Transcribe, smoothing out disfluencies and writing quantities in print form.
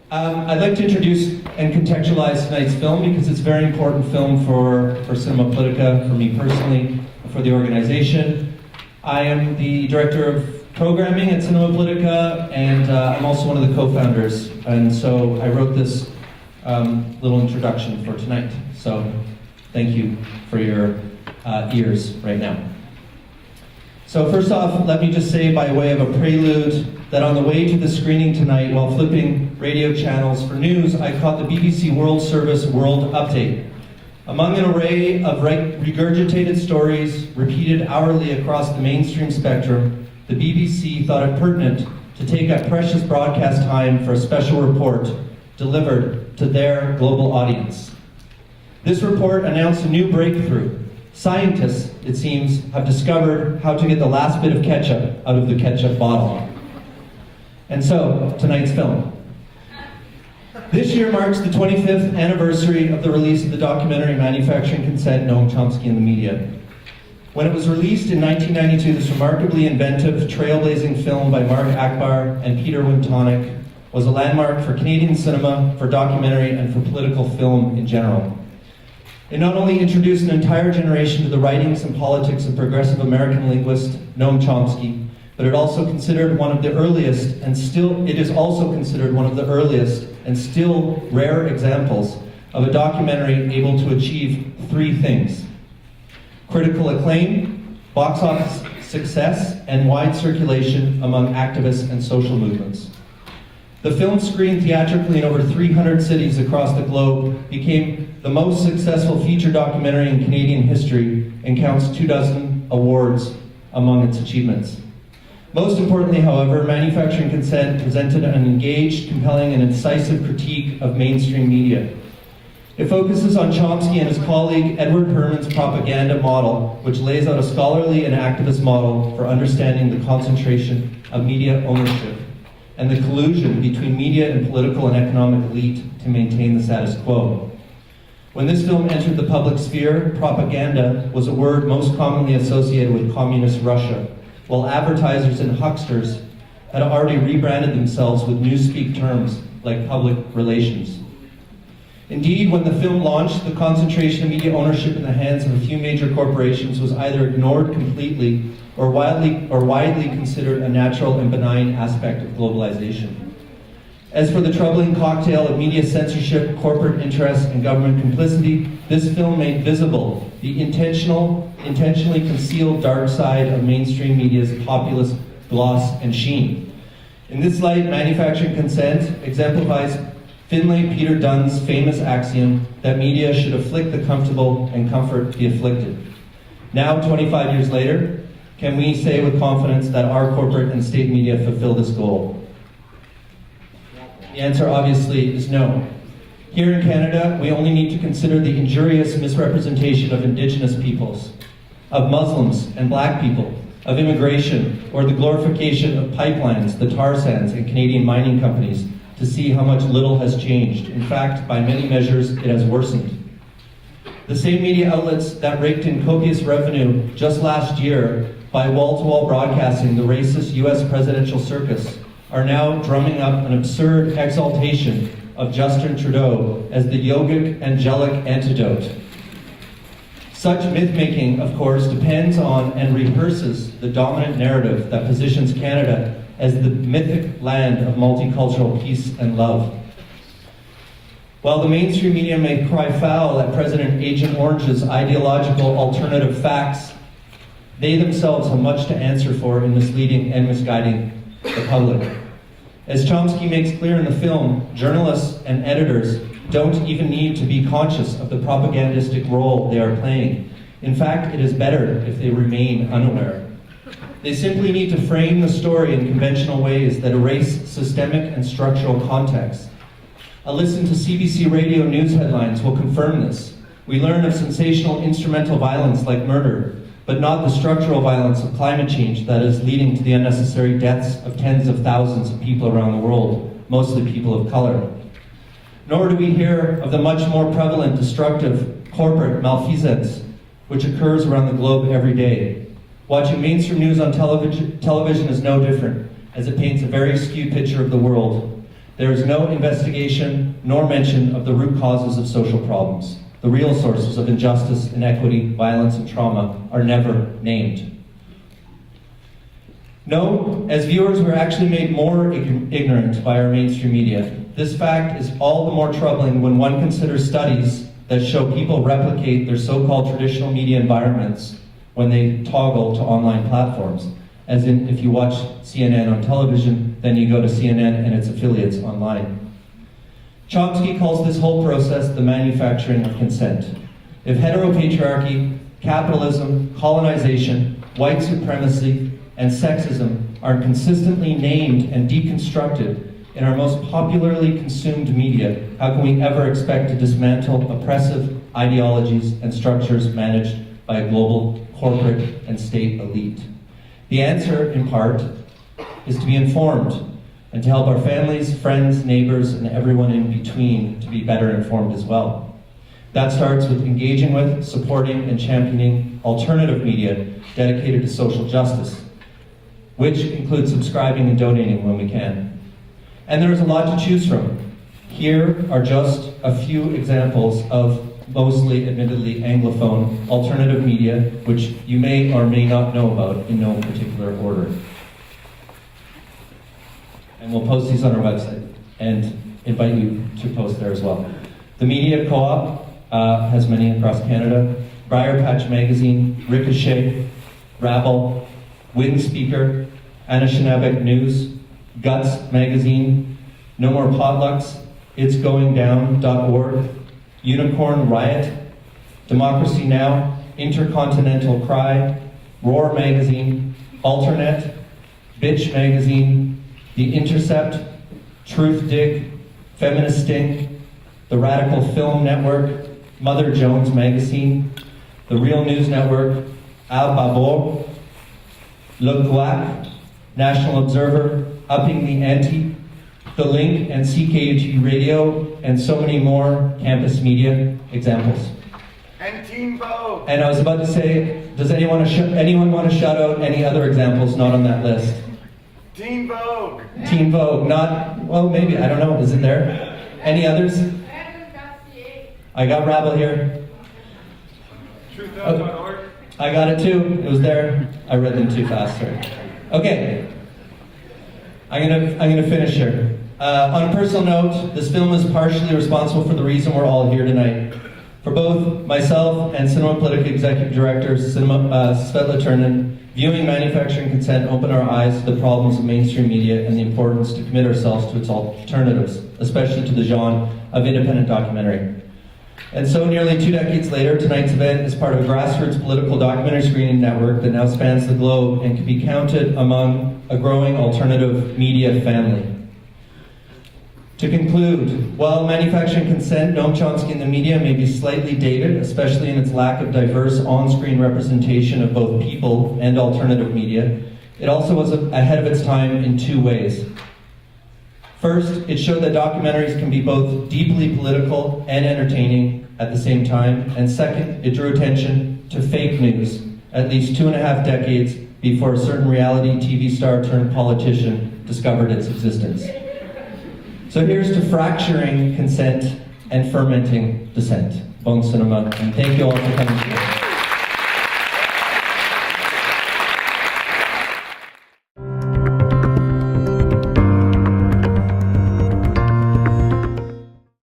I'd like to introduce and contextualize tonight's film because it's a very important film for Cinema Politica, for me personally, for the organization. I am the director of programming at Cinema Politica, and I'm also one of the co-founders. And so I wrote this little introduction for tonight. So thank you for your ears right now. So first off, let me just say by way of a prelude that on the way to the screening tonight, while flipping radio channels for news, I caught the BBC World Service World Update. Among an array of regurgitated stories repeated hourly across the mainstream spectrum, the BBC thought it pertinent to take up precious broadcast time for a special report delivered to their global audience. This report announced a new breakthrough. Scientists, it seems, have discovered how to get the last bit of ketchup out of the ketchup bottle. And so, tonight's film. This year marks the 25th anniversary of the release of the documentary Manufacturing Consent, NOAM, CHOMSKY, and the Media. When it was released in 1992, this remarkably inventive, trailblazing film by Mark Akbar and Peter Wintonic was a landmark for Canadian cinema, for documentary, and for political film in general. It not only introduced an entire generation to the writings and politics of progressive American linguist Noam Chomsky, but it also considered one of the earliest, it is also considered one of the earliest and still rare examples of a documentary able to achieve three things: critical acclaim, box office success, and wide circulation among activists and social movements. The film, screened theatrically in over 300 cities across the globe, became the most successful feature documentary in Canadian history and counts 24 awards among its achievements. Most importantly, however, Manufacturing Consent presented an engaged, compelling, and incisive critique of mainstream media. It focuses on Chomsky and his colleague Edward Herman's propaganda model, which lays out a scholarly and activist model for understanding the concentration of media ownership and the collusion between media and political and economic elite to maintain the status quo. When this film entered the public sphere, propaganda was a word most commonly associated with communist Russia, while advertisers and hucksters had already rebranded themselves with newspeak terms like public relations. Indeed, when the film launched, the concentration of media ownership in the hands of a few major corporations was either ignored completely or widely considered a natural and benign aspect of globalization. As for the troubling cocktail of media censorship, corporate interests, and government complicity, this film made visible the intentionally concealed dark side of mainstream media's populist gloss and sheen. In this light, Manufacturing Consent exemplifies Finlay Peter Dunn's famous axiom that media should afflict the comfortable and comfort the afflicted. Now, 25 years later, can we say with confidence that our corporate and state media fulfill this goal? The answer obviously is no. Here in Canada, we only need to consider the injurious misrepresentation of Indigenous peoples, of Muslims and Black people, of immigration, or the glorification of pipelines, the tar sands, and Canadian mining companies to see how much little has changed. In fact, by many measures, it has worsened. The same media outlets that raked in copious revenue just last year by wall-to-wall broadcasting the racist US presidential circus are now drumming up an absurd exaltation of Justin Trudeau as the yogic angelic antidote. Such myth-making, of course, depends on and rehearses the dominant narrative that positions Canada as the mythic land of multicultural peace and love. While the mainstream media may cry foul at President Agent Orange's ideological alternative facts, they themselves have much to answer for in misleading and misguiding the public. As Chomsky makes clear in the film, journalists and editors don't even need to be conscious of the propagandistic role they are playing. In fact, it is better if they remain unaware. They simply need to frame the story in conventional ways that erase systemic and structural context. A listen to CBC radio news headlines will confirm this. We learn of sensational instrumental violence like murder, but not the structural violence of climate change that is leading to the unnecessary deaths of tens of thousands of people around the world, mostly people of color. Nor do we hear of the much more prevalent destructive corporate malfeasance which occurs around the globe every day. Watching mainstream news on television is no different, as it paints a very skewed picture of the world. There is no investigation nor mention of the root causes of social problems. The real sources of injustice, inequity, violence, and trauma are never named. No, as viewers, we're actually made more ignorant by our mainstream media. This fact is all the more troubling when one considers studies that show people replicate their so-called traditional media environments when they toggle to online platforms. As in, if you watch CNN on television, then you go to CNN and its affiliates online. Chomsky calls this whole process the manufacturing of consent. If heteropatriarchy, capitalism, colonization, white supremacy, and sexism are consistently named and deconstructed in our most popularly consumed media, how can we ever expect to dismantle oppressive ideologies and structures managed by a global corporate and state elite? The answer, in part, is to be informed and to help our families, friends, neighbors, and everyone in between to be better informed as well. That starts with engaging with, supporting, and championing alternative media dedicated to social justice, which includes subscribing and donating when we can. And there is a lot to choose from. Here are just a few examples of mostly, admittedly, Anglophone alternative media, which you may or may not know about in no particular order. And we'll post these on our website and invite you to post there as well. The Media Co-op has many across Canada. Briar Patch Magazine, Ricochet, Rabble, Wind Speaker, Anishinaabe News, Guts Magazine, No More Potlucks, It'sGoingDown.org, Unicorn Riot, Democracy Now!, Intercontinental Cry, Roar Magazine, Alternet, Bitch Magazine, The Intercept, Truth Dig, Feminist Sting, The Radical Film Network, Mother Jones Magazine, The Real News Network, Al Babor, Le Guac, National Observer, Upping the Ante, The Link and CKUT Radio, and so many more campus media examples. And Teen Vogue. And I was about to say, does anyone want to shout out any other examples not on that list? Teen Vogue. Teen Vogue, not, well, maybe, I don't know, is it there? Any others? I got Rabble here. Truth.org. I got it too, it was there. I read them too fast, sorry. Okay, I'm gonna finish here. On a personal note, this film is partially responsible for the reason we're all here tonight. For both myself and Cinema Politica Executive Director Svetla Turnin, viewing manufacturing consent opened our eyes to the problems of mainstream media and the importance to commit ourselves to its alternatives, especially to the genre of independent documentary. And so nearly 2 decades later, tonight's event is part of a grassroots political documentary screening network that now spans the globe and can be counted among a growing alternative media family. To conclude, while manufacturing consent, Noam Chomsky and the media may be slightly dated, especially in its lack of diverse on-screen representation of both people and alternative media, it also was ahead of its time in 2 ways. First, it showed that documentaries can be both deeply political and entertaining at the same time. And second, it drew attention to fake news, at least 2.5 decades before a certain reality TV star turned politician discovered its existence. So here's to fracturing consent and fermenting dissent. Bon cinema, and thank you all for coming today.